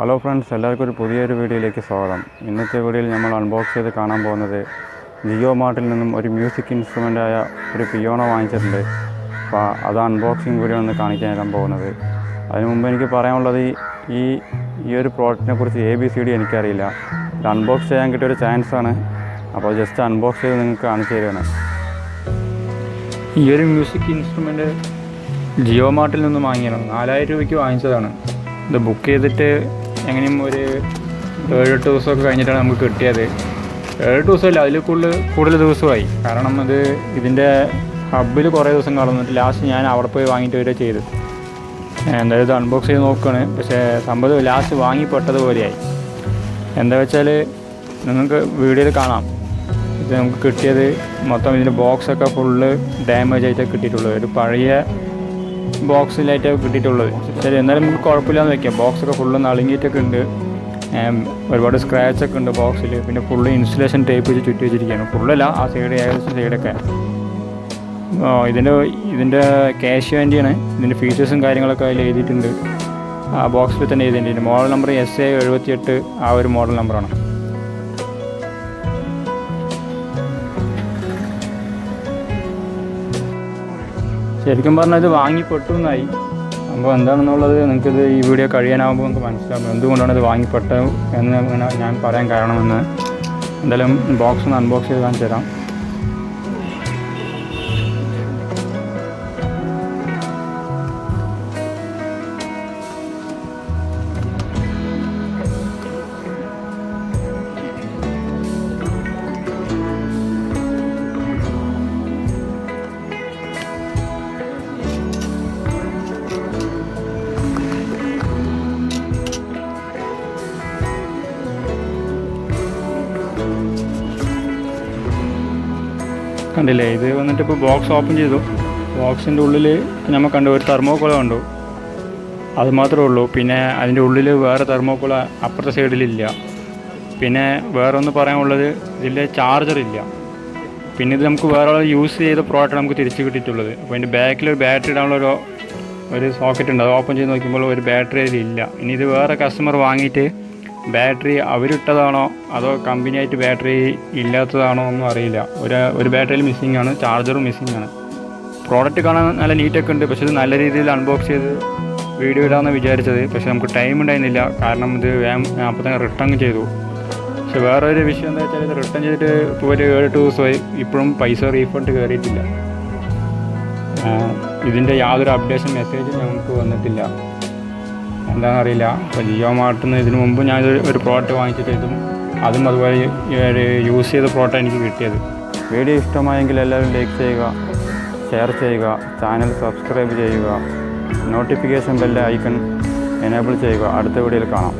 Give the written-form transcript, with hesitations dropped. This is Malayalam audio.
ഹലോ ഫ്രണ്ട്സ്, എല്ലാവർക്കും ഒരു പുതിയൊരു വീഡിയോയിലേക്ക് സ്വാഗതം. ഇന്നത്തെ വീഡിയോയിൽ നമ്മൾ അൺബോക്സ് ചെയ്ത് കാണാൻ പോകുന്നത് ജിയോമാർട്ടിൽ നിന്നും ഒരു മ്യൂസിക് ഇൻസ്ട്രുമെൻ്റായ ഒരു പിയാനോ വാങ്ങിച്ചിട്ടുണ്ട്. അപ്പോൾ അത് അൺബോക്സിങ് വീഡിയോ ഒന്ന് കാണിക്കാൻ പോകുന്നത്. അതിന് മുമ്പ് എനിക്ക് പറയാനുള്ളത് ഈ ഒരു പ്രോഡക്റ്റിനെ കുറിച്ച് ABCD എനിക്കറിയില്ല. ഇത് അൺബോക്സ് ചെയ്യാൻ കിട്ടിയൊരു ചാൻസാണ്. അപ്പോൾ ജസ്റ്റ് അൺബോക്സ് ചെയ്ത് നിങ്ങൾക്ക് കാണിച്ചു തരികയാണ്. ഈ ഒരു മ്യൂസിക് ഇൻസ്ട്രുമെൻ്റ് ജിയോമാർട്ടിൽ നിന്നും വാങ്ങിയതാണ്. 4000 രൂപയ്ക്ക് വാങ്ങിച്ചതാണ്. ഇത് ബുക്ക് ചെയ്തിട്ട് എങ്ങനെയും ഒരു 7-8 ദിവസമൊക്കെ കഴിഞ്ഞിട്ടാണ് നമുക്ക് കിട്ടിയത്. 7 ദിവസമല്ല, അതിൽ കൂടുതൽ ദിവസമായി. കാരണം ഇതിൻ്റെ ഹബ്ബിൽ കുറേ ദിവസം കളഞ്ഞിട്ട് ലാസ്റ്റ് ഞാൻ അവിടെ പോയി വാങ്ങിയിട്ട് വരിക ചെയ്തു. എന്തായാലും ഇത് അൺബോക്സ് ചെയ്ത് നോക്കുകയാണ്. പക്ഷേ സംഭവം ലാസ്റ്റ് വാങ്ങിപ്പെട്ടതുപോലെയായി. എന്താ വെച്ചാൽ നിങ്ങൾക്ക് വീഡിയോയിൽ കാണാം. ഇത് നമുക്ക് കിട്ടിയത് മൊത്തം ഇതിൻ്റെ ബോക്സൊക്കെ ഫുള്ള് ഡാമേജ് ആയിട്ടൊക്കെ കിട്ടിയിട്ടുള്ളത്. ഒരു പഴയ ബോക്സിലായിട്ടൊക്കെ കിട്ടിയിട്ടുള്ളത്. ശരി, എന്നാലും നമുക്ക് കുഴപ്പമില്ലാന്ന് വയ്ക്കാം. ബോക്സൊക്കെ ഫുള്ള് നളുങ്ങിയിട്ടൊക്കെ ഉണ്ട്. ഒരുപാട് സ്ക്രാച്ചൊക്കെ ഉണ്ട് ബോക്സിൽ. പിന്നെ ഫുള്ള് ഇൻസുലേഷൻ ടേപ്പ് വെച്ച് ചുറ്റി വെച്ചിരിക്കുകയാണ്. ഫുള്ളല്ല, ആ സൈഡ് ഏകദേശം സൈഡൊക്കെ. ഇതിൻ്റെ കാസിയോൻ്റെയാണ്. ഇതിൻ്റെ ഫീച്ചേഴ്സും കാര്യങ്ങളൊക്കെ അതിൽ എഴുതിയിട്ടുണ്ട്. ആ ബോക്സിൽ തന്നെ എഴുതിയിട്ടുണ്ട്. മോഡൽ നമ്പർ SA-78 ആ ഒരു മോഡൽ നമ്പറാണ്. ശരിക്കും പറഞ്ഞാൽ ഇത് വാങ്ങിപ്പെട്ടു എന്നായി. അപ്പോൾ എന്താണെന്നുള്ളത് നിങ്ങൾക്കിത് ഈ വീഡിയോ കഴിയാനാകുമ്പോൾ നമുക്ക് മനസ്സിലാകും എന്തുകൊണ്ടാണ് ഇത് വാങ്ങിപ്പെട്ടത് എന്ന് ഞാൻ പറയാൻ കാരണമെന്ന്. എന്തായാലും ബോക്സ് ഒന്ന് അൺബോക്സ് ചെയ്ത് കാണിച്ചു തരാം. കണ്ടില്ലേ, ഇത് വന്നിട്ട് ഇപ്പോൾ ബോക്സ് ഓപ്പൺ ചെയ്തു. ബോക്സിൻ്റെ ഉള്ളിൽ നമ്മൾ കണ്ടു ഒരു തെർമോക്കോൾ കണ്ടു. അത് മാത്രമേ ഉള്ളൂ. പിന്നെ അതിൻ്റെ ഉള്ളിൽ വേറെ തെർമോക്കോൾ അപ്പുറത്തെ സൈഡിലില്ല. പിന്നെ വേറെ ഒന്ന് പറയാനുള്ളത്, ഇതിൽ ചാർജറില്ല. പിന്നെ ഇത് നമുക്ക് വേറെ യൂസ് ചെയ്ത പ്രോഡക്റ്റ് നമുക്ക് തിരിച്ച് കിട്ടിയിട്ടുള്ളത്. അപ്പോൾ അതിൻ്റെ ബാക്കിൽ ഒരു ബാറ്ററി ഇടാനുള്ള ഒരു സോക്കറ്റ് ഉണ്ട്. അത് ഓപ്പൺ ചെയ്ത് നോക്കുമ്പോൾ ഒരു ബാറ്ററി അതിലില്ല. ഇനി ഇത് വേറെ കസ്റ്റമർ വാങ്ങിയിട്ട് ബാറ്ററി അവരിട്ടതാണോ അതോ കമ്പനിയായിട്ട് ബാറ്ററി ഇല്ലാത്തതാണോ ഒന്നും അറിയില്ല. ഒരു ബാറ്ററിയിൽ മിസ്സിംഗ് ആണ്, ചാർജറും മിസ്സിംഗ് ആണ്. പ്രോഡക്റ്റ് കാണാൻ നല്ല നീറ്റൊക്കെ ഉണ്ട്. പക്ഷേ ഇത് നല്ല രീതിയിൽ അൺബോക്സ് ചെയ്ത് വീഡിയോ ഇടാമെന്ന് വിചാരിച്ചത്. പക്ഷേ നമുക്ക് ടൈം ഉണ്ടായിരുന്നില്ല. കാരണം ഇത് അപ്പോൾ തന്നെ റിട്ടേൺ ചെയ്തു. പക്ഷേ വേറൊരു വിഷയം എന്താ വെച്ചാൽ, ഇത് റിട്ടേൺ ചെയ്തിട്ട് ഇപ്പോൾ ഒരു 7-8 ദിവസമായി. ഇപ്പോഴും പൈസ റീഫണ്ട് കയറിയിട്ടില്ല. ഇതിൻ്റെ യാതൊരു അപ്ഡേഷൻ മെസ്സേജും ഞങ്ങൾക്ക് വന്നിട്ടില്ല. എന്താണെന്നറിയില്ല. അപ്പോൾ ജിയോമാർട്ടിൽ നിന്ന് ഇതിനു മുമ്പ് ഞാൻ ഒരു പ്രോഡക്റ്റ് വാങ്ങിച്ചിട്ട് അതും അതുപോലെ യൂസ് ചെയ്ത പ്രോഡക്റ്റ് എനിക്ക് കിട്ടിയത്. വീഡിയോ ഇഷ്ടമായെങ്കിൽ എല്ലാവരും ലൈക്ക് ചെയ്യുക, ഷെയർ ചെയ്യുക, ചാനൽ സബ്സ്ക്രൈബ് ചെയ്യുക, നോട്ടിഫിക്കേഷൻ ബെല്ല് ഐക്കൺ എനേബിൾ ചെയ്യുക. അടുത്ത വീഡിയോയിൽ കാണാം.